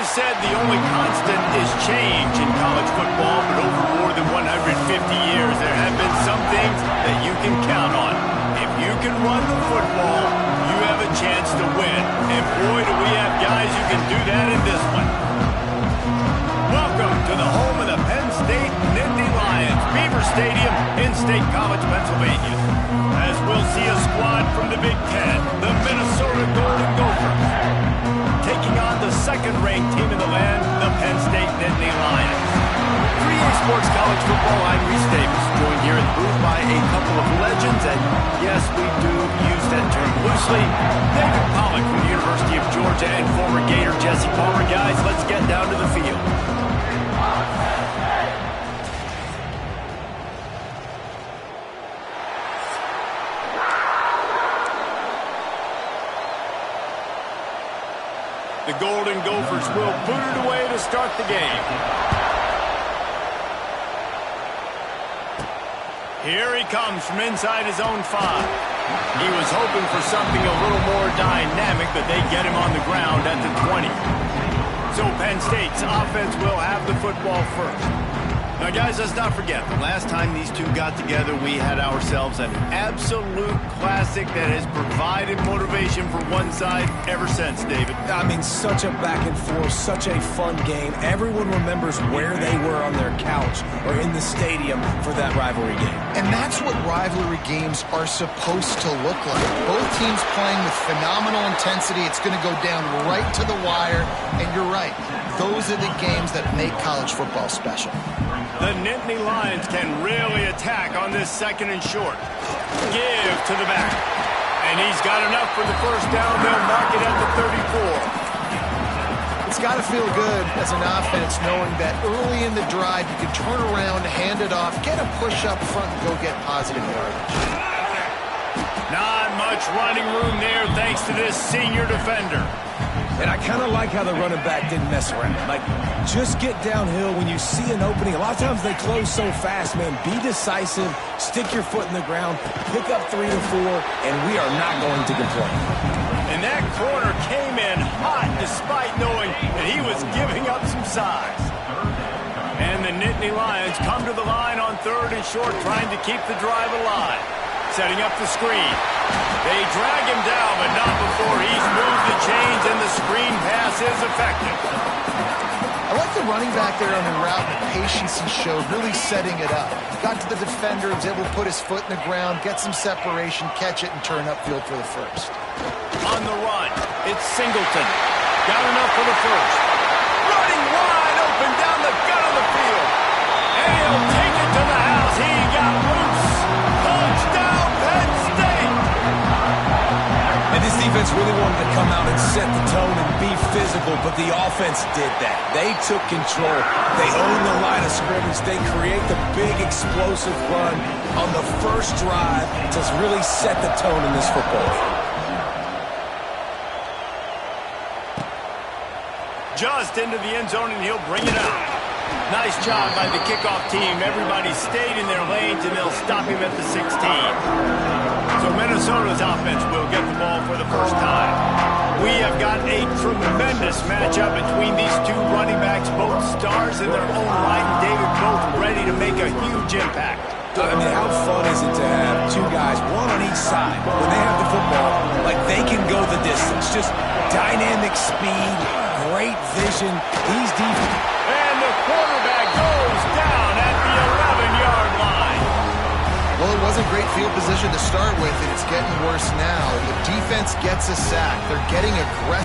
always said the only constant is change in college football, but over more than 150 years, there have been some things that you can count on. If you can run the football, you have a chance to win. And boy, do we have guys who can do that in this one. Welcome to the home of the Penn State Nittany Lions, Beaver Stadium in State College, Pennsylvania. As we'll see a squad from the Big Ten, the Minnesota Golden Gophers, taking on the second-ranked team in the land, the Penn State Nittany Lions. 3A Sports College Football, I'm Reese Davis, joined here in the booth by a couple of legends, and yes, we do use that term loosely. David Pollock from the University of Georgia and former Gator Jesse Palmer. Guys, let's get down to the field. The Golden Gophers will boot it away to start the game. Here he comes from inside his own 5. He was hoping for something a little more dynamic, but they get him on the ground at the 20. So Penn State's offense will have the football first. Now, guys, let's not forget, the last time these two got together, we had ourselves an absolute classic that has provided motivation for one side ever since, David. I mean, such a back and forth, such a fun game. Everyone remembers where they were on their couch or in the stadium for that rivalry game. And that's what rivalry games are supposed to look like. Both teams playing with phenomenal intensity. It's going to go down right to the wire. And you're right, those are the games that make college football special. The Nittany Lions can really attack on this second and short. Give to the back. And he's got enough for the first down. They'll mark it at the 34. It's got to feel good as an offense knowing that early in the drive you can turn around, hand it off, get a push up front, and go get positive yardage. Not much running room there thanks to this senior defender. And I kind of like how the running back didn't mess around. Like, just get downhill when you see an opening. A lot of times they close so fast, man. Be decisive, stick your foot in the ground, pick up 3 to 4, and we are not going to complain. And that corner came in hot despite knowing that he was giving up some size. And the Nittany Lions come to the line on 3rd and short, trying to keep the drive alive. Setting up the screen. They drag him down, but not before he's moved the chains, and the screen pass is effective. I like the running back there on the route, the patience he showed, really setting it up. Got to the defender, was able to put his foot in the ground, get some separation, catch it, and turn upfield for the first. On the run, it's Singleton. Got enough for the first. Running wide open down the gut of the field. And he'll take it to the house. He got loose. Touchdown, Penn State! And this defense really wanted to come out and set the tone and be physical, but the offense did that. They took control. They owned the line of scrimmage. They create the big explosive run on the first drive to really set the tone in this football game. Just into the end zone, and he'll bring it out. Nice job by the kickoff team. Everybody stayed in their lanes, and they'll stop him at the 16. So Minnesota's offense will get the ball for the first time. We have got a tremendous matchup between these two running backs, both stars in their own right, and David, both ready to make a huge impact. I mean, how fun is it to have two guys, one on each side, when they have the football, like they can go the distance. Just dynamic speed, great vision. He's deep. And the quarterback goes down at the 11-yard line. Well, it wasn't great field position to start with, and it's getting worse now. The defense gets a sack. They're getting aggressive.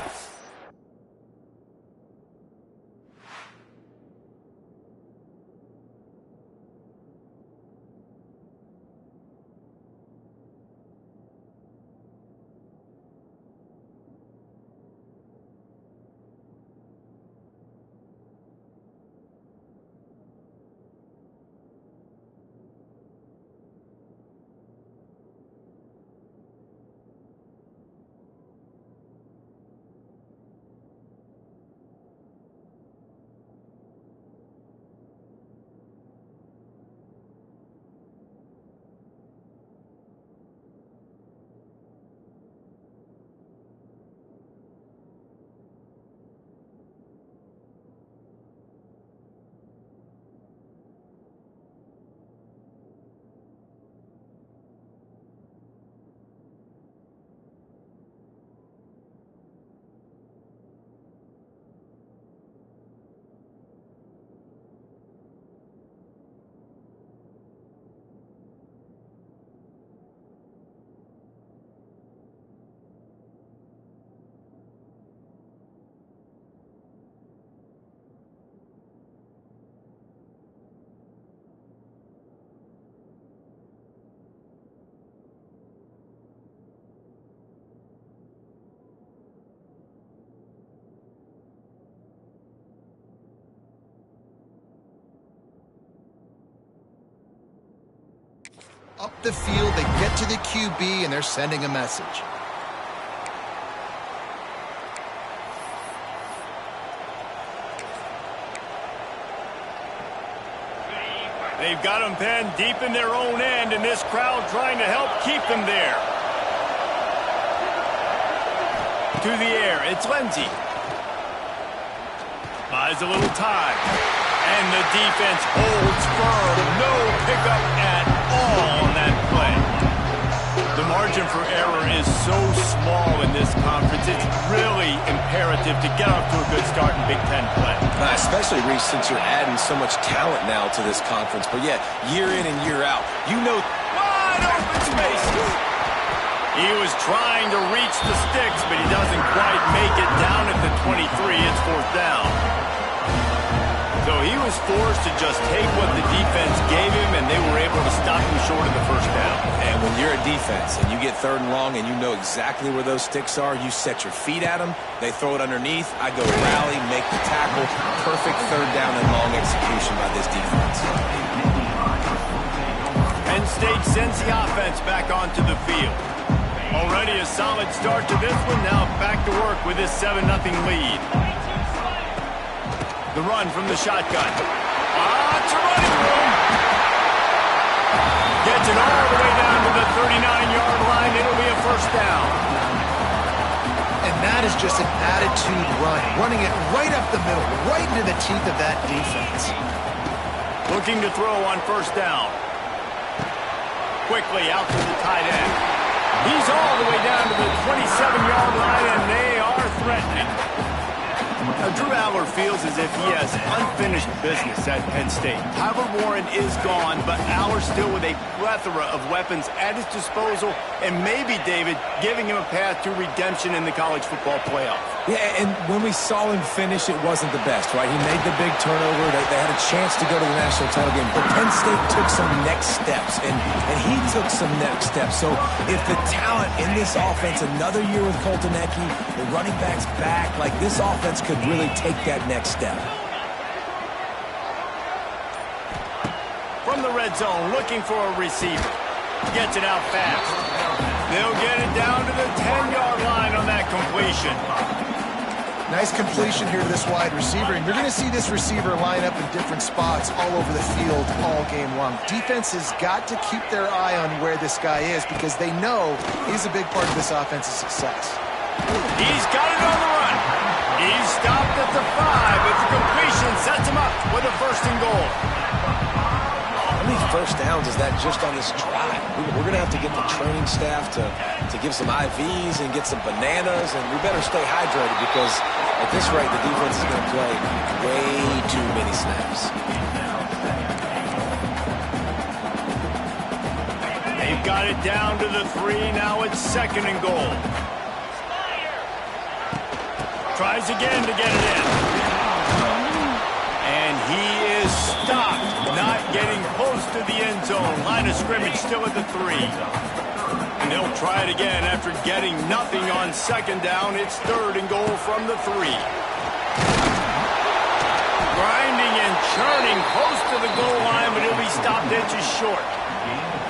up the field. They get to the QB, and they're sending a message. They've got them penned deep in their own end, and this crowd trying to help keep them there. To the air, it's Lindsey. Buys a little time. And the defense holds firm. No pickup at all on that play. The margin for error is so small in this conference. It's really imperative to get off to a good start in Big Ten play. Especially, Reese, since you're adding so much talent now to this conference. But yeah, year in and year out, you know. Wide open space. He was trying to reach the sticks, but he doesn't quite make it down at the 23. It's fourth down. So he was forced to just take what the defense gave him, and they were able to stop him short of the first down. And when you're a defense and you get 3rd and long and you know exactly where those sticks are, you set your feet at them, they throw it underneath, I go rally, make the tackle. Perfect 3rd down and long execution by this defense. Penn State sends the offense back onto the field. Already a solid start to this one. Now back to work with this 7-0 lead. The run from the shotgun. It's a running room. Gets it all the way down to the 39-yard line. It'll be a first down. And that is just an attitude run. Running it right up the middle, right into the teeth of that defense. Looking to throw on first down. Quickly out to the tight end. He's all the way down to the 27-yard line, and they are threatening. Now, Drew Aller feels as if he has unfinished business at Penn State. Tyler Warren is gone, but Aller still with a plethora of weapons at his disposal, and maybe, David, giving him a path to redemption in the college football playoff. Yeah, and when we saw him finish, it wasn't the best, right? He made the big turnover. They had a chance to go to the national title game, but Penn State took some next steps, and he took some next steps. So if the talent in this offense, another year with Colton Ecke, the running backs back, like this offense could really take that next step. From the red zone, looking for a receiver. Gets it out fast. They'll get it down to the 10-yard line on that completion. Nice completion here to this wide receiver, and you're going to see this receiver line up in different spots all over the field all game long. Defense has got to keep their eye on where this guy is because they know he's a big part of this offense's success. He's got it on the run. He's stopped at the 5, but the completion sets him up with a 1st and goal. How many first downs is that just on this drive? We're going to have to get the training staff to give some IVs and get some bananas, and we better stay hydrated because at this rate, the defense is going to play way too many snaps. They've got it down to the 3. Now it's 2nd and goal. Tries again to get it in. And he is stopped. Not getting close to the end zone. Line of scrimmage still at the 3. And they'll try it again after getting nothing on 2nd down. It's 3rd and goal from the 3. Grinding and churning close to the goal line, but he'll be stopped inches short.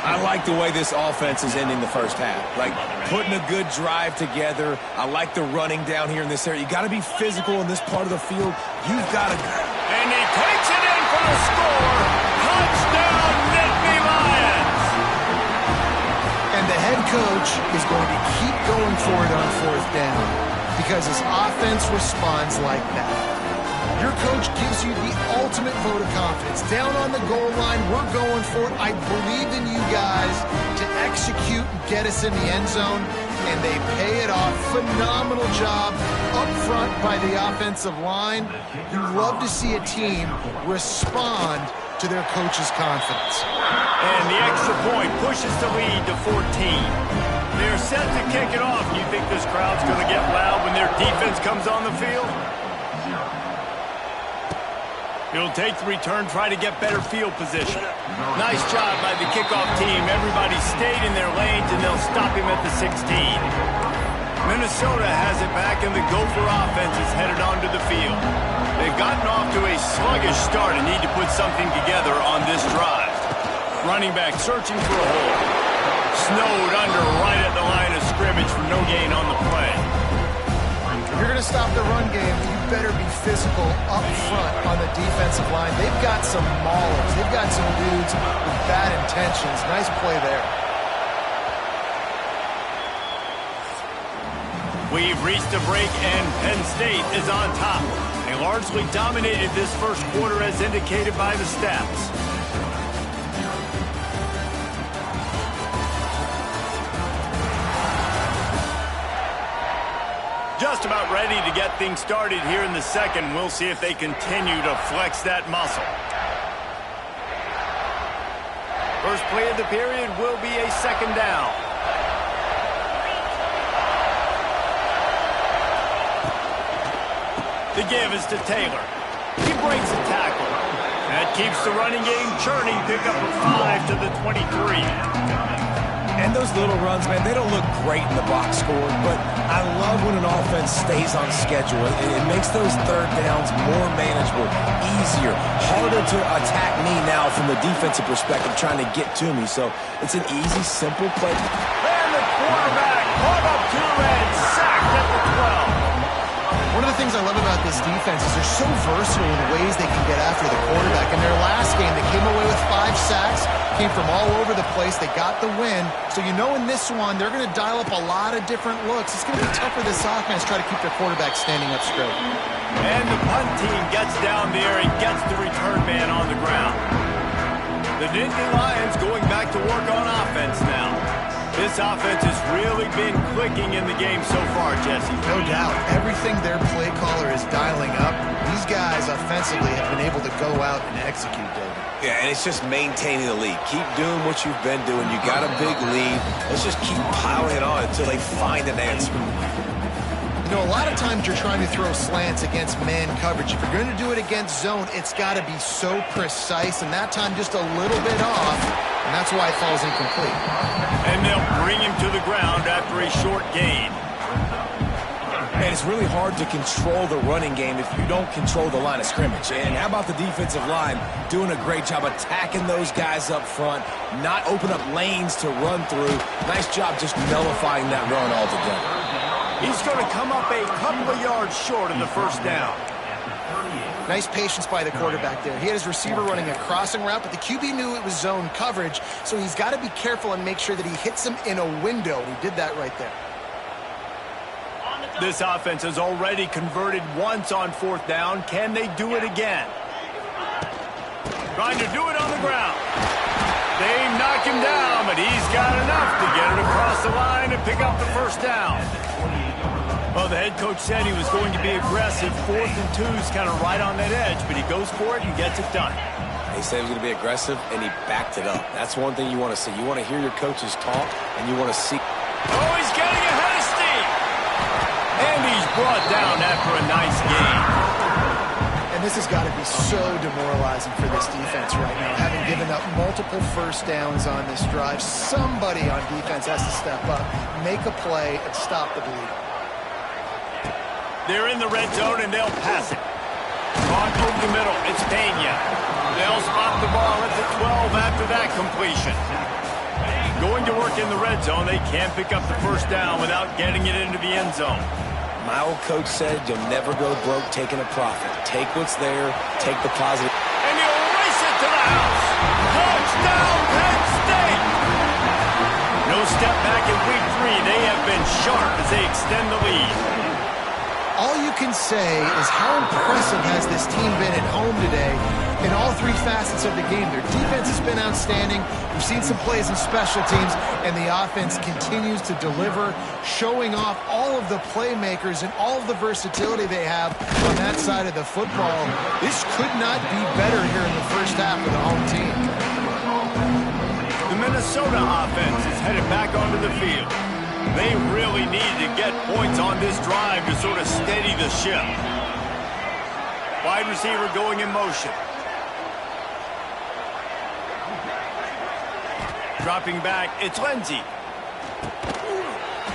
I like the way this offense is ending the first half. Like, putting a good drive together. I like the running down here in this area. You got to be physical in this part of the field. You've got to... And he takes it in for the score. Touchdown, Nittany Lions. And the head coach is going to keep going for it on 4th down because his offense responds like that. Your coach gives you the ultimate vote of confidence. Down on the goal line, we're going for it. I believe in you guys to execute and get us in the end zone, and they pay it off. Phenomenal job up front by the offensive line. You love to see a team respond to their coach's confidence. And the extra point pushes the lead to 14. They're set to kick it off. You think this crowd's going to get loud when their defense comes on the field? He'll take the return, try to get better field position. Nice job by the kickoff team. Everybody stayed in their lanes, and they'll stop him at the 16. Minnesota has it back, and the Gopher offense is headed onto the field. They've gotten off to a sluggish start and need to put something together on this drive. running back searching for a hole. Snowed under right at the line of scrimmage for no gain on the play. If you're going to stop the run game, you better be physical up front on the defensive line. They've got some maulers. They've got some dudes with bad intentions. Nice play there. We've reached a break, and Penn State is on top. They largely dominated this first quarter as indicated by the stats. Just about ready to get things started here in the second. We'll see if they continue to flex that muscle. First play of the period will be a second down. The give is to Taylor. He breaks a tackle. That keeps the running game churning. Pick up a 5 to the 23. And those little runs, man, they don't look great in the box score, but I love when an offense stays on schedule. It makes those third downs more manageable, easier, harder to attack me now from the defensive perspective trying to get to me. So it's an easy, simple play. And the quarterback caught up to and sacked at the 12. One of the things I love about this defense is they're so versatile in the ways they can get after the quarterback. In their last game, they came away with 5 sacks, came from all over the place. They got the win. So you know in this one, they're going to dial up a lot of different looks. It's going to be tough for this offense to try to keep their quarterback standing up straight. And the punt team gets down there and gets the return man on the ground. The Nittany Lions going back to work on offense now. This offense has really been clicking in the game so far, Jesse. No doubt. Everything their play caller is dialing up, these guys offensively have been able to go out and execute, David. Yeah, and it's just maintaining the lead. Keep doing what you've been doing. You got a big lead. Let's just keep piling it on until they find an answer. You know, a lot of times you're trying to throw slants against man coverage. If you're going to do it against zone, it's got to be so precise, and that time just a little bit off, and that's why it falls incomplete. And they'll bring him to the ground after a short gain. And it's really hard to control the running game if you don't control the line of scrimmage. And how about the defensive line doing a great job attacking those guys up front, not open up lanes to run through. Nice job just nullifying that run altogether. He's going to come up a couple of yards short of the first down. Nice patience by the quarterback there. He had his receiver running a crossing route, but the QB knew it was zone coverage, so he's got to be careful and make sure that he hits him in a window. He did that right there. This offense has already converted once on fourth down. Can they do it again? Trying to do it on the ground. They knock him down, but he's got enough to get it across the line and pick up the first down. Well, the head coach said he was going to be aggressive. 4th and 2 is kind of right on that edge, but he goes for it and gets it done. He said he was going to be aggressive, and he backed it up. That's one thing you want to see. You want to hear your coaches talk, and you want to see. Oh, he's getting ahead of steam. And he's brought down after a nice game. And this has got to be so demoralizing for this defense right now. Having given up multiple first downs on this drive, somebody on defense has to step up, make a play, and stop the bleeding. They're in the red zone, and they'll pass it. On over the middle, it's Pena. They'll spot the ball at the 12 after that completion. Going to work in the red zone, they can't pick up the first down without getting it into the end zone. My old coach said you'll never go broke taking a profit. Take what's there, take the positive. And he'll race it to the house. Touchdown, Penn State! No step back in week 3. They have been sharp as they extend the lead. All you can say is how impressive has this team been at home today in all 3 facets of the game. Their defense has been outstanding. We've seen some plays in special teams, and the offense continues to deliver, showing off all of the playmakers and all of the versatility they have on that side of the football. This could not be better here in the first half of the home team. The Minnesota offense is headed back onto the field. They really need to get points on this drive to sort of steady the ship. Wide receiver going in motion. Dropping back, it's Lindsey.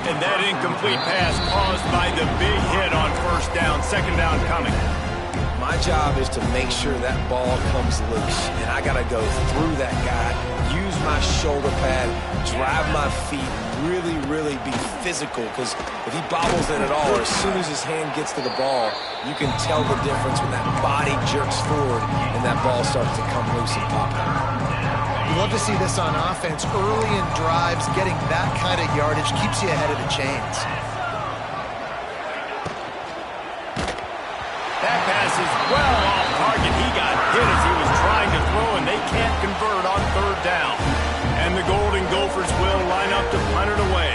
And that incomplete pass caused by the big hit on first down. Second down coming. My job is to make sure that ball comes loose, and I got to go through that guy, use my shoulder pad, drive my feet, really be physical, because if he bobbles it at all, or as soon as his hand gets to the ball, you can tell the difference when that body jerks forward and that ball starts to come loose and pop out. You love to see this on offense. Early in drives, getting that kind of yardage keeps you ahead of the chains. That pass is well off target. He got hit as he was trying to throw, and they can't convert on third down. And the Golden Gophers will line up to punt it away.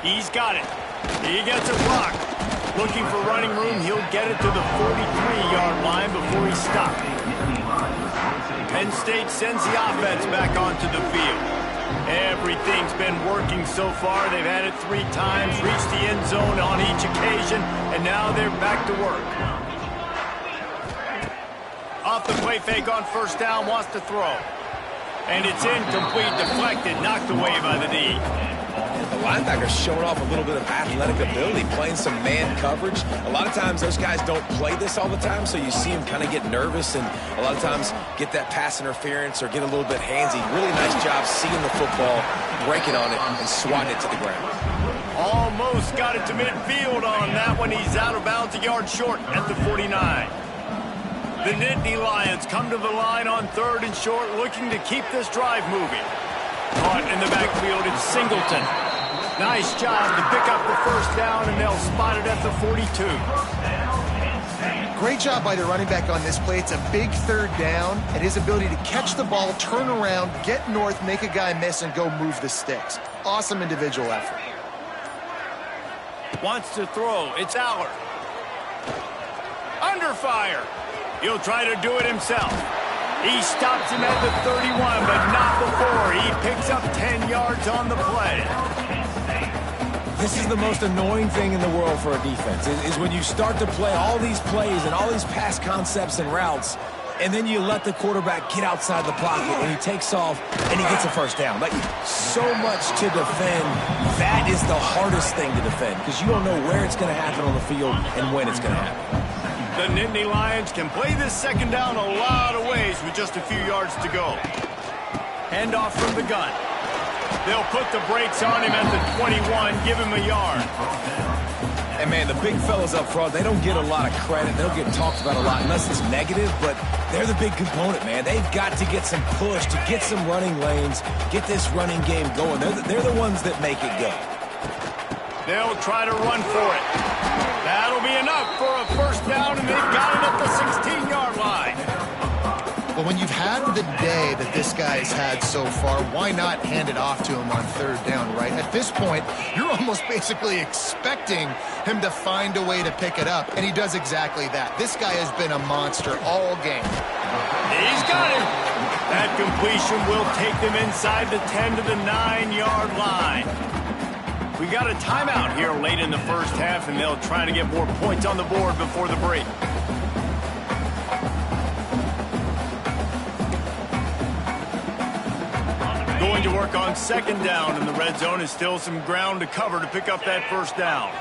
He's got it. He gets a block. Looking for running room, he'll get it to the 43-yard line before he stopped. Penn State sends the offense back onto the field. Everything's been working so far. They've had it 3 times, reached the end zone on each occasion, and now they're back to work. Off the play fake on first down, wants to throw. And it's incomplete, deflected, knocked away by the D. The linebacker's showing off a little bit of athletic ability, playing some man coverage. A lot of times those guys don't play this all the time, so you see him kind of get nervous and a lot of times get that pass interference or get a little bit handsy. Really nice job seeing the football, breaking on it, and swatting it to the ground. Almost got it to midfield on that one. He's out of bounds, a yard short at the 49. The Nittany Lions come to the line on 3rd and short, looking to keep this drive moving. Caught in the backfield, it's Singleton. Nice job to pick up the first down, and they'll spot it at the 42. Great job by the running back on this play. It's a big 3rd down, and his ability to catch the ball, turn around, get north, make a guy miss, and go move the sticks. Awesome individual effort. Wants to throw. It's Aller. Under fire. He'll try to do it himself. He stops him at the 31, but not before. He picks up 10 yards on the play. This is the most annoying thing in the world for a defense, is when you start to play all these plays and all these pass concepts and routes, and then you let the quarterback get outside the pocket, and he takes off, and he gets a first down. Like, so much to defend. That is the hardest thing to defend, because you don't know where it's going to happen on the field and when it's going to happen. The Nittany Lions can play this second down a lot of ways with just a few yards to go. Handoff from the gun. They'll put the brakes on him at the 21, give him a yard. And, man, the big fellas up front, they don't get a lot of credit. They don't get talked about a lot unless it's negative, but they're the big component, man. They've got to get some push, to get some running lanes, get this running game going. They're the ones that make it go. They'll try to run for it. That'll be enough for a first down, and they've got it at the 16-yard line. Well, when you've had the day that this guy's had so far, why not hand it off to him on 3rd down, right? At this point, you're almost basically expecting him to find a way to pick it up, and he does exactly that. This guy has been a monster all game. He's got it. That completion will take them inside the 10 to the 9-yard line. We got a timeout here late in the first half, and they'll try to get more points on the board before the break. Going to work on 2nd down, and the red zone is still some ground to cover to pick up that first down.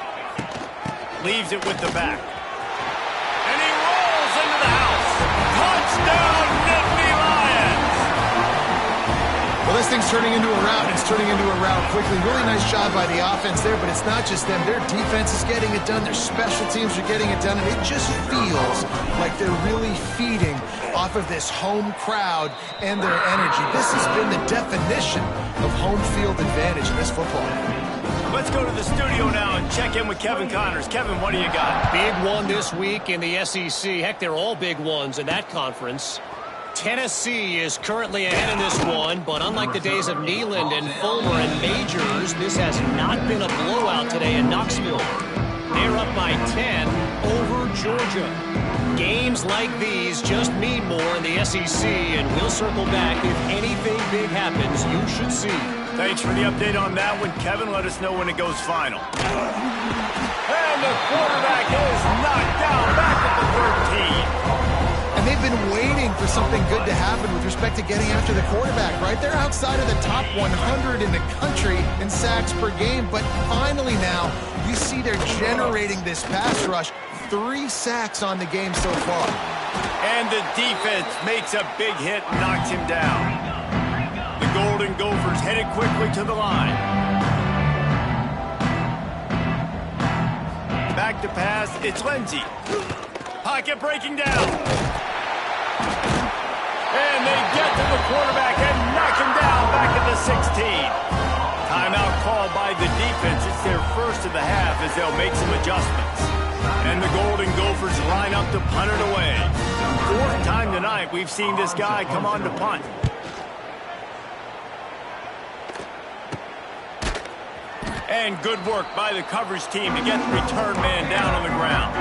Leaves it with the back. And he rolls into the house. Touchdown, Nittany Lions! Well, this thing's turning into a rout. It's turning into a rout quickly. Really nice job by the offense there, but it's not just them. Their defense is getting it done. Their special teams are getting it done, and it just feels like they're really feeding off of this home crowd and their energy. This has been the definition of home field advantage in this football. Let's go to the studio now and check in with Kevin Connors. Kevin, what do you got? Big one this week in the SEC. Heck, they're all big ones in that conference. Tennessee is currently ahead in this one, but unlike the days of Neyland and Fulmer and Majors, this has not been a blowout today in Knoxville. They're up by 10 over Georgia. Games like these just mean more in the SEC, and we'll circle back if anything big happens you should see. Thanks for the update on that one, Kevin. Let us know when it goes final. And the quarterback is knocked down back at the 13. And they've been waiting for something good to happen with respect to getting after the quarterback, right? They're outside of the top 100 in the country in sacks per game, but finally now you see they're generating this pass rush. 3 sacks on the game so far. And the defense makes a big hit and knocks him down. The Golden Gophers headed quickly to the line. Back to pass, it's Lindsey. Pocket breaking down. And they get to the quarterback and knock him down back at the 16. Timeout called by the defense. It's their first of the half as they'll make some adjustments. And the Golden Gophers line up to punt it away. 4th time tonight we've seen this guy come on to punt. And good work by the coverage team to get the return man down on the ground.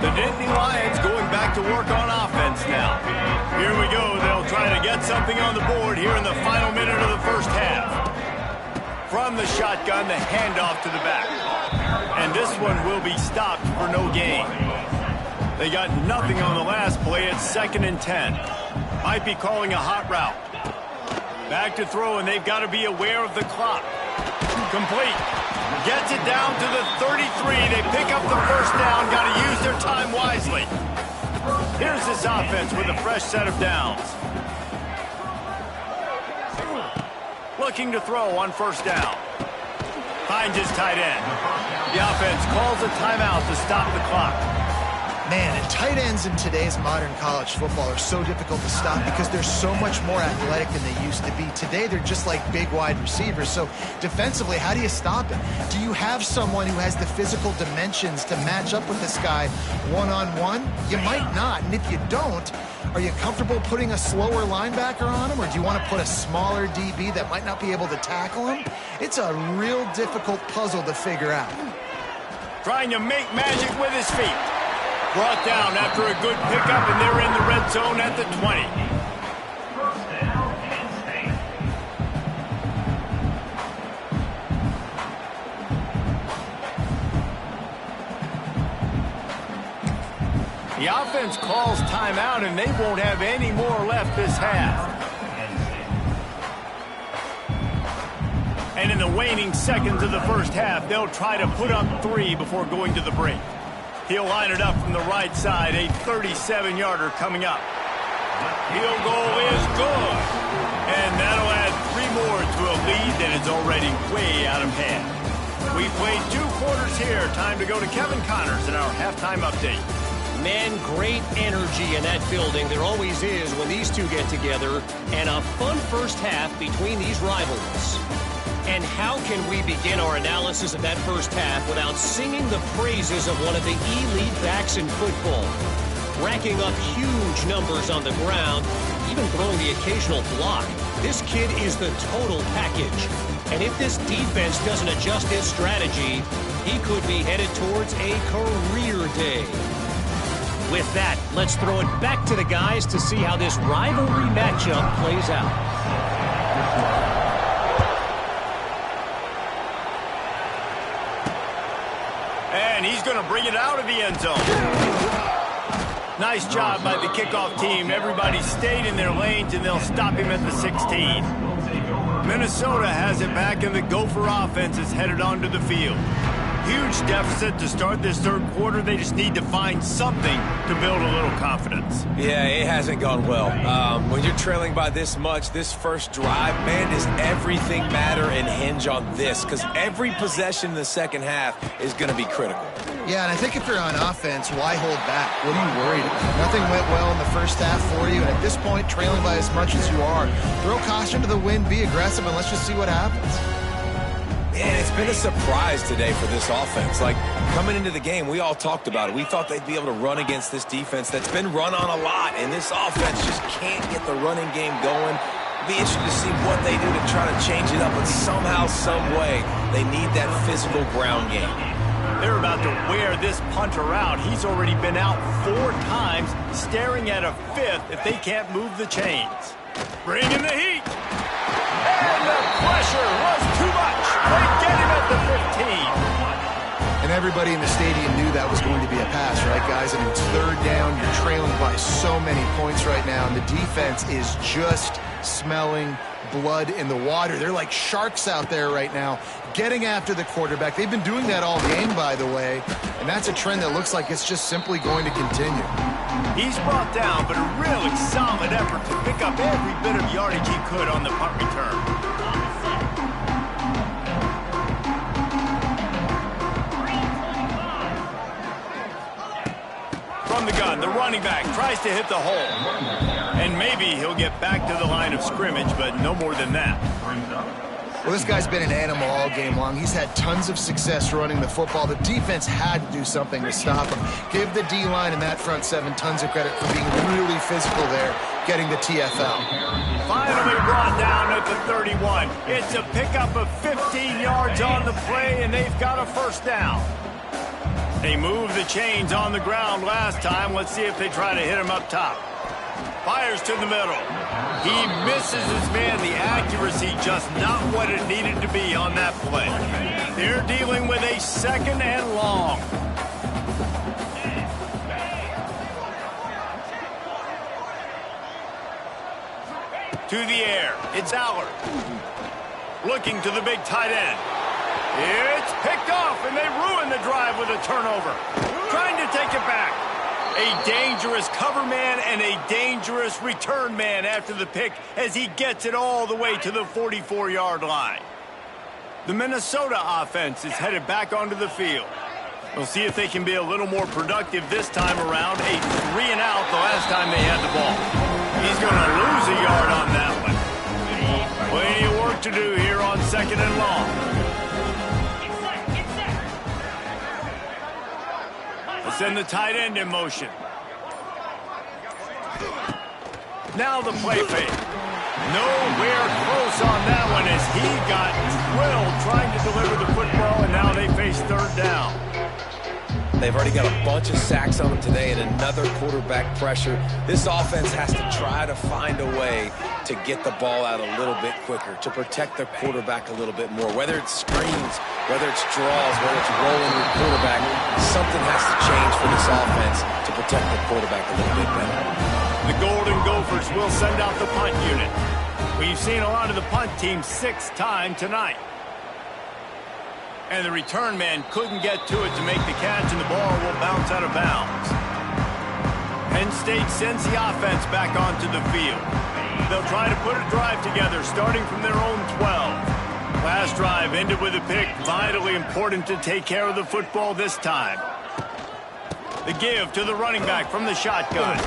The Nittany Lions going back to work on offense now. Here we go. They'll try to get something on the board here in the final minute of the first half. From the shotgun, the handoff to the back. And this one will be stopped for no gain. They got nothing on the last play. It's 2nd and 10. Might be calling a hot route. Back to throw, and they've got to be aware of the clock. Complete. Gets it down to the 33. They pick up the first down. Got to use their time wisely. Here's this offense with a fresh set of downs. Looking to throw on first down. Finds his tight end. The offense calls a timeout to stop the clock. Man, and tight ends in today's modern college football are so difficult to stop because they're so much more athletic than they used to be. Today, they're just like big wide receivers. So defensively, how do you stop it? Do you have someone who has the physical dimensions to match up with this guy one-on-one? You might not. And if you don't, are you comfortable putting a slower linebacker on him? Or do you want to put a smaller DB that might not be able to tackle him? It's a real difficult puzzle to figure out. Trying to make magic with his feet. Brought down after a good pickup, and they're in the red zone at the 20. The offense calls timeout, and they won't have any more left this half. And in the waning seconds of the first half, they'll try to put up 3 before going to the break. He'll line it up from the right side, a 37-yarder coming up. Field goal is good. And that'll add 3 more to a lead that is already way out of hand. We played 2 quarters here. Time to go to Kevin Connors in our halftime update. Man, great energy in that building. There always is when these two get together. And a fun first half between these rivals. And how can we begin our analysis of that first half without singing the praises of one of the elite backs in football? Racking up huge numbers on the ground, even throwing the occasional block. This kid is the total package. And if this defense doesn't adjust its strategy, he could be headed towards a career day. With that, let's throw it back to the guys to see how this rivalry matchup plays out. And he's going to bring it out of the end zone. Nice job by the kickoff team. Everybody stayed in their lanes, and they'll stop him at the 16. Minnesota has it back, and the Gopher offense is headed onto the field. Huge deficit to start this third quarter. They just need to find something to build a little confidence. Yeah, it hasn't gone well. When you're trailing by this much, this first drive, man, does everything matter and hinge on this? Because every possession in the second half is going to be critical. Yeah, and I think if you're on offense, why hold back? What are you worried about? Nothing went well in the first half for you, and at this point, trailing by as much as you are, throw caution to the wind, be aggressive, and let's just see what happens. Man, it's been a surprise today for this offense. Like, coming into the game, we all talked about it. We thought they'd be able to run against this defense that's been run on a lot, and this offense just can't get the running game going. It'll be interesting to see what they do to try to change it up, but somehow, some way, they need that physical ground game. They're about to wear this punter out. He's already been out 4 times, staring at a 5th if they can't move the chains. Bring in the heat. And the pressure was too much. They get him at the 15. And And everybody in the stadium knew that was going to be a pass, right, guys? And it's third down. You're trailing by so many points right now, and the defense is just smelling blood in the water. They're like sharks out there right now, getting after the quarterback. They've been doing that all game, by the way, and that's a trend that looks like it's just simply going to continue. He's brought down, but a really solid effort to pick up every bit of yardage he could on the punt return. From the gun, the running back tries to hit the hole. And maybe he'll get back to the line of scrimmage, but no more than that. Well, this guy's been an animal all game long. He's had tons of success running the football. The defense had to do something to stop him. Give the D-line and that front seven tons of credit for being really physical there, getting the TFL. Finally brought down at the 31. It's a pickup of 15 yards on the play, and they've got a first down. They moved the chains on the ground last time. Let's see if they try to hit him up top. Fires to the middle. He misses his man. The accuracy just not what it needed to be on that play. They're dealing with a second and long. To the air. It's Allard. Looking to the big tight end. It's picked off, and they ruin the drive with a turnover. Trying to take it back. A dangerous cover man and a dangerous return man after the pick as he gets it all the way to the 44-yard line. The Minnesota offense is headed back onto the field. We'll see if they can be a little more productive this time around. A 3-and-out the last time they had the ball. He's going to lose a yard on that one. Plenty of work to do here on second and long. Send the tight end in motion. Now the play fake. Nowhere close on that one as he got drilled trying to deliver the football, and now they face third down. They've already got a bunch of sacks on them today and another quarterback pressure. This offense has to try to find a way to get the ball out a little bit quicker, to protect their quarterback a little bit more. Whether it's screens, whether it's draws, whether it's rolling your quarterback, something has to change for this offense to protect the quarterback a little bit better. The Golden Gophers will send out the punt unit. We've seen a lot of the punt team 6 times tonight. And the return man couldn't get to it to make the catch, and the ball will bounce out of bounds. Penn State sends the offense back onto the field. They'll try to put a drive together, starting from their own 12. Last drive ended with a pick. Vitally important to take care of the football this time. The give to the running back from the shotgun.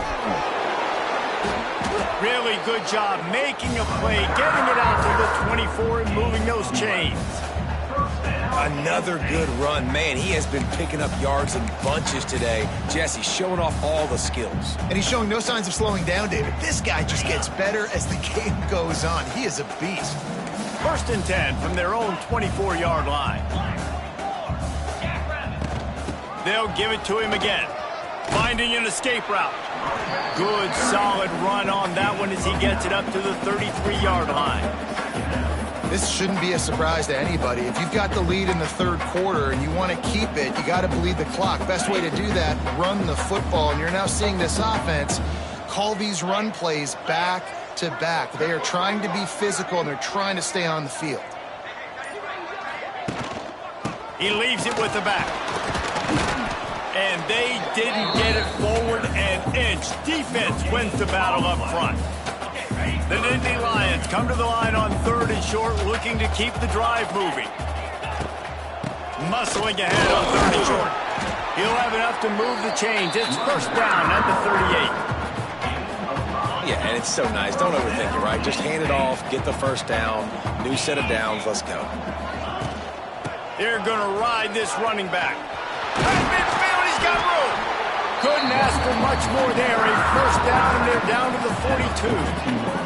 Really good job making a play, getting it out to the 24 and moving those chains. Another good run. Man, he has been picking up yards in bunches today. Jesse showing off all the skills. And he's showing no signs of slowing down, David. This guy just gets better as the game goes on. He is a beast. First and 10 from their own 24-yard line. They'll give it to him again. Finding an escape route. Good, solid run on that one as he gets it up to the 33-yard line. This shouldn't be a surprise to anybody. If you've got the lead in the third quarter and you want to keep it, you got to bleed the clock. Best way to do that, run the football. And you're now seeing this offense call these run plays back to back. They are trying to be physical, and they're trying to stay on the field. He leaves it with the back. And they didn't get it forward an inch. Defense wins the battle up front. The Nittany Lions come to the line on third and short, looking to keep the drive moving. Muscling ahead on third and short. He'll have enough to move the chains. It's first down at the 38. Yeah, and it's so nice. Don't overthink it, right? Just hand it off, get the first down, new set of downs, let's go. They're going to ride this running back. At midfield, he's got room. Couldn't ask for much more there. A first down, and they're down to the 42.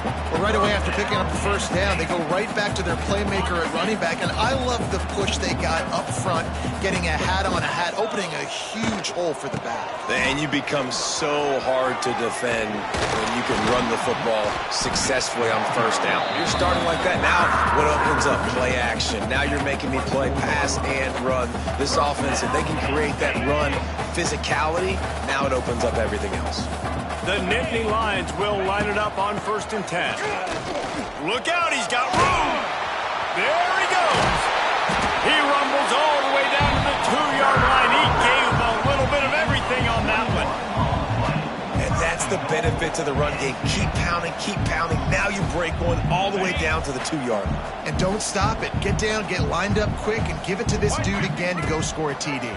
Well, right away after picking up the first down, they go right back to their playmaker at running back, and I love the push they got up front, getting a hat on a hat, opening a huge hole for the back. And you become so hard to defend when you can run the football successfully on first down. You're starting like that. Now, what opens up? Play action. Now you're making me play pass and run. This offense, if they can create that run physicality, now it opens up everything else. The Nittany Lions will line it up on 1st and 10. Look out, he's got room. There he goes. He rumbles all the way down to the 2-yard line. He gave a little bit of everything on that one. And that's the benefit to the run game. Keep pounding, keep pounding. Now you break one all the way down to the 2-yard line. And don't stop it. Get down, get lined up quick, and give it to this dude again to go score a TD.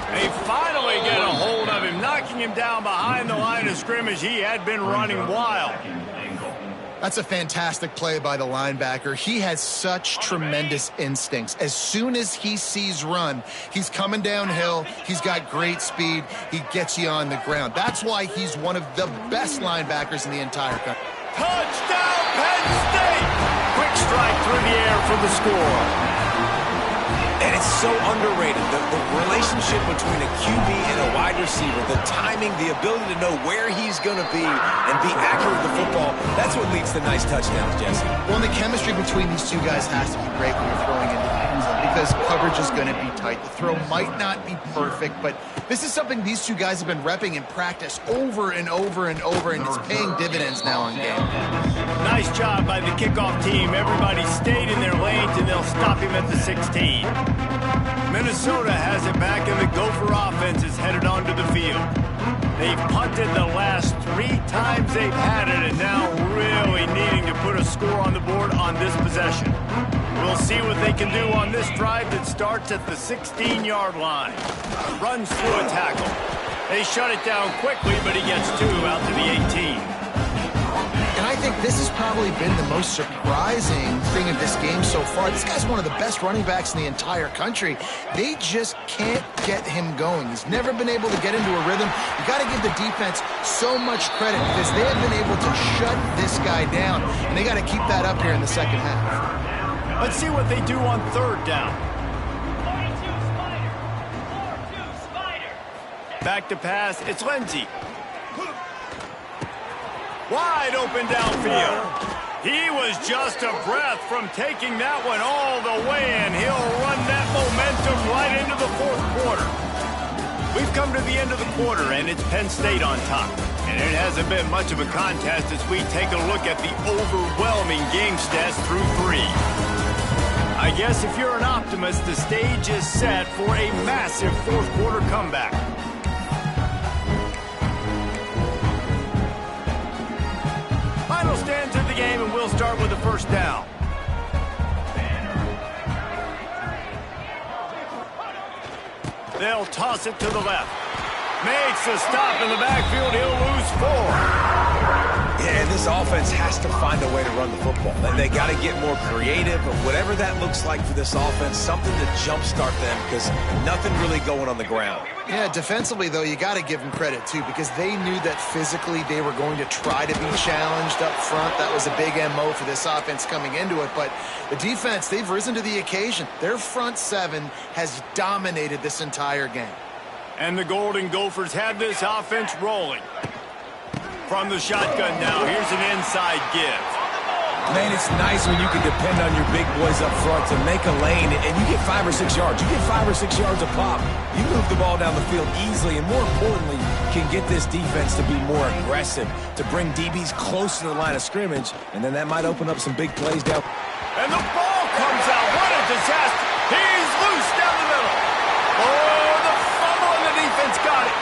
They finally get a hold of him, knocking him down behind the line of scrimmage. He had been running wild. That's a fantastic play by the linebacker. He has such tremendous instincts. As soon as he sees run, he's coming downhill. He's got great speed. He gets you on the ground. That's why he's one of the best linebackers in the entire country. Touchdown, Penn State! Quick strike through the air for the score. And it's so underrated, the relationship between a QB and a wide receiver, the timing, the ability to know where he's going to be and be accurate with the football, that's what leads to nice touchdowns, Jesse. Well, and the chemistry between these two guys has to be great when you're throwing into the end zone because coverage is going to be tight. The throw might not be perfect, but this is something these two guys have been repping in practice over and over and over, and it's paying dividends now on game. Nice job by the kickoff team. Everybody stayed in their lanes, and they'll stop him at the 16. Minnesota has it back, and the Gopher offense is headed onto the field. They've punted the last 3 times they've had it, and now really needing to put a score on the board on this possession. We'll see what they can do on this drive that starts at the 16-yard line. Runs through a tackle. They shut it down quickly, but he gets 2 out to the 18. And I think this has probably been the most surprising thing of this game so far. This guy's one of the best running backs in the entire country. They just can't get him going. He's never been able to get into a rhythm. You got to give the defense so much credit because they have been able to shut this guy down, and they got to keep that up here in the second half. Let's see what they do on 3rd down. Back to pass, it's Lindsey. Wide open downfield. He was just a breath from taking that one all the way, and he'll run that momentum right into the 4th quarter. We've come to the end of the quarter, and it's Penn State on top. And it hasn't been much of a contest as we take a look at the overwhelming game stats through 3. I guess if you're an optimist, the stage is set for a massive 4th quarter comeback. Final stands of the game, and we'll start with the 1st down. They'll toss it to the left. Makes a stop in the backfield. He'll lose 4. Yeah, this offense has to find a way to run the football. They got to get more creative, but whatever that looks like for this offense, something to jumpstart them because nothing really going on the ground. Yeah, defensively, though, you got to give them credit, too, because they knew that physically they were going to try to be challenged up front. That was a big MO for this offense coming into it. But the defense, they've risen to the occasion. Their front 7 has dominated this entire game. And the Golden Gophers have this offense rolling. From the shotgun now, here's an inside give. Man, it's nice when you can depend on your big boys up front to make a lane, and you get 5 or 6 yards. You get 5 or 6 yards a pop. You move the ball down the field easily, and more importantly, can get this defense to be more aggressive, to bring DBs close to the line of scrimmage, and then that might open up some big plays down. And the ball comes out. What a disaster. He's loose down the middle. Oh, the fumble, and the defense got it.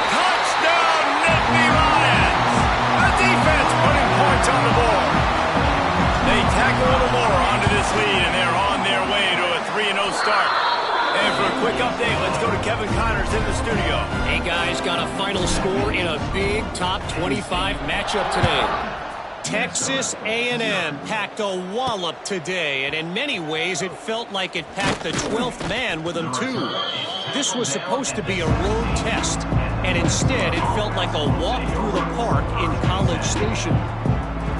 Touchdown, Nittany Lions. The defense putting points on the board. They tack a little more onto this lead, and they're on their way to a 3-0 start. And for a quick update, let's go to Kevin Connors in the studio. Hey, guys, got a final score in a big top 25 matchup today. Texas A&M packed a wallop today, and in many ways it felt like it packed the 12th man with them, too. This was supposed to be a road test, and instead it felt like a walk through the park in College Station.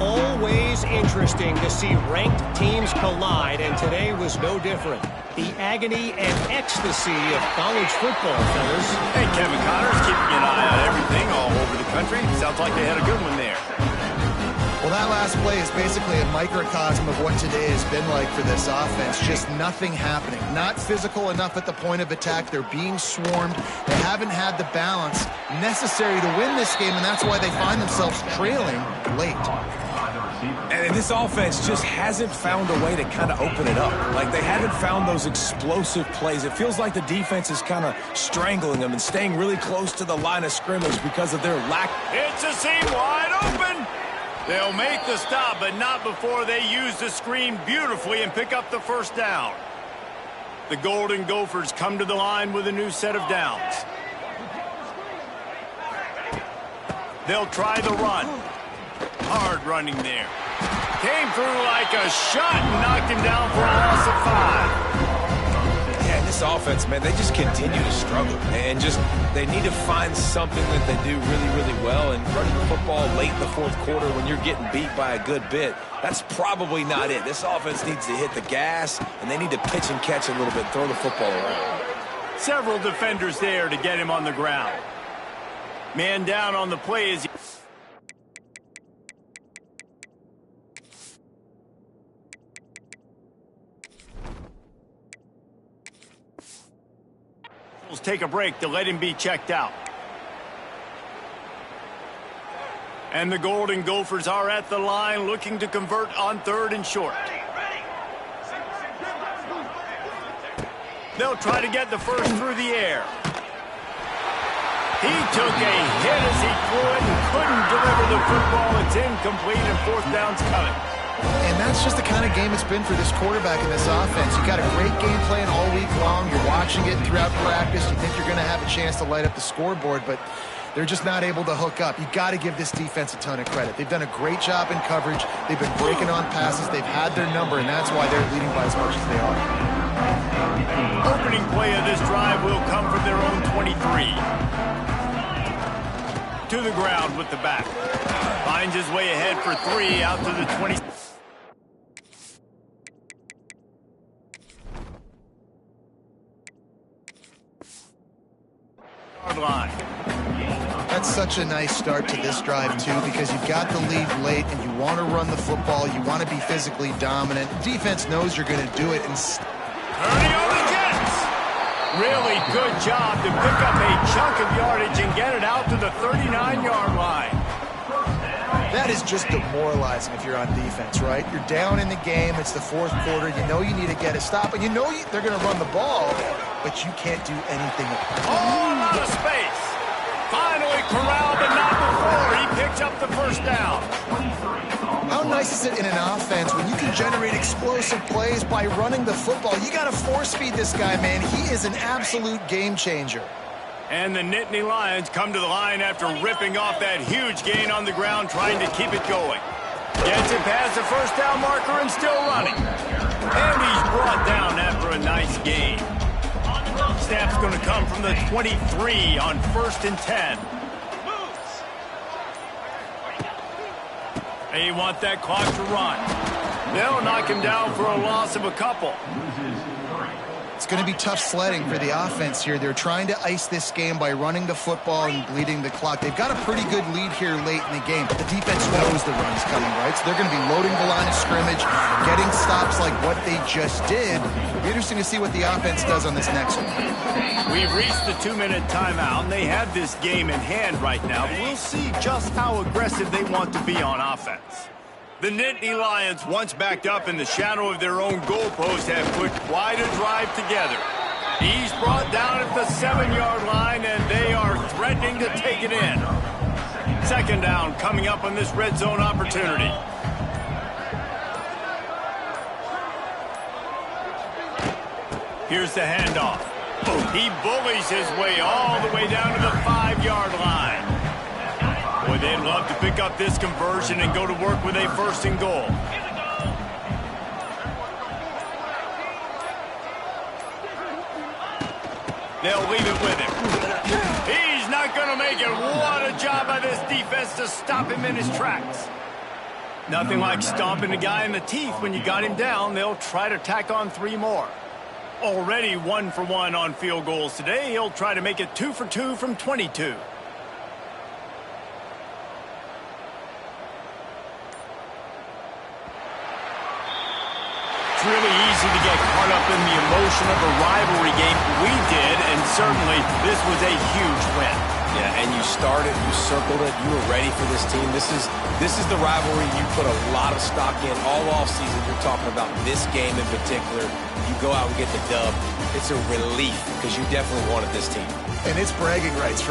Always interesting to see ranked teams collide, and today was no different. The agony and ecstasy of college football, fellas. Hey, Kevin Connors, keeping an eye on everything all over the country. Sounds like they had a good one there. Well, that last play is basically a microcosm of what today has been like for this offense. Just nothing happening. Not physical enough at the point of attack. They're being swarmed. They haven't had the balance necessary to win this game, and that's why they find themselves trailing late. And this offense just hasn't found a way to kind of open it up. Like, they haven't found those explosive plays. It feels like the defense is kind of strangling them and staying really close to the line of scrimmage because of their lack. It's a seam wide open. They'll make the stop, but not before they use the screen beautifully and pick up the first down. The Golden Gophers come to the line with a new set of downs. They'll try the run. Hard running there. Came through like a shot and knocked him down for a loss of 5. Yeah, this offense, man, they just continue to struggle. And they need to find something that they do really, really well. And running the football late in the fourth quarter when you're getting beat by a good bit, that's probably not it. This offense needs to hit the gas, and they need to pitch and catch a little bit, throw the football around. Several defenders there to get him on the ground. Man down on the play as he... take a break to let him be checked out. And the Golden Gophers are at the line looking to convert on 3rd and short. They'll try to get the first through the air. He took a hit as he threw it and couldn't deliver the football. It's incomplete and 4th down's coming. And that's just the kind of game it's been for this quarterback in this offense. You got a great game plan all week long. You're watching it throughout practice. You think you're going to have a chance to light up the scoreboard, but they're just not able to hook up. You got to give this defense a ton of credit. They've done a great job in coverage. They've been breaking on passes. They've had their number, and that's why they're leading by as much as they are. Opening play of this drive will come from their own 23. To the ground with the back. Finds his way ahead for 3 out to the 20. Line. That's such a nice start to this drive, too, because you've got the lead late and you want to run the football. You want to be physically dominant. Defense knows you're going to do it. And Ernie on the Jets. Really good job to pick up a chunk of yardage and get it out to the 39-yard line. That is just demoralizing if you're on defense, right? You're down in the game. It's the 4th quarter. You know you need to get a stop, and you know they're going to run the ball, but you can't do anything. Oh, out of space. Finally corralled, but not before. He picks up the first down. How nice is it in an offense when you can generate explosive plays by running the football? You got to force-feed this guy, man. He is an absolute game changer. And the Nittany Lions come to the line after ripping off that huge gain on the ground, trying to keep it going. Gets it past the first down marker and still running. And he's brought down after a nice gain. Snap's going to come from the 23 on 1st and 10. They want that clock to run. They'll knock him down for a loss of a couple. It's going to be tough sledding for the offense here. They're trying to ice this game by running the football and bleeding the clock. They've got a pretty good lead here late in the game, but the defense knows the run's coming, right? So they're going to be loading the line of scrimmage, getting stops like what they just did. It'll be interesting to see what the offense does on this next one. We've reached the 2-minute timeout, and they have this game in hand right now. We'll see just how aggressive they want to be on offense. The Nittany Lions, once backed up in the shadow of their own goalpost, have put quite a drive together. He's brought down at the 7-yard line, and they are threatening to take it in. 2nd down coming up on this red zone opportunity. Here's the handoff. He bullies his way all the way down to the 5-yard line. Boy, they'd love to pick up this conversion and go to work with a 1st and goal. They'll leave it with him. He's not going to make it. What a job by this defense to stop him in his tracks. Nothing like stomping a guy in the teeth. When you got him down, they'll try to tack on 3 more. Already 1 for 1 on field goals today. He'll try to make it 2 for 2 from 22. It's really easy to get caught up in the emotion of a rivalry game. We did, and certainly this was a huge win. Yeah, and you started, you circled it, you were ready for this team. This is the rivalry you put a lot of stock in all offseason. You're talking about this game in particular. You go out and get the dub. It's a relief because you definitely wanted this team. And it's bragging rights for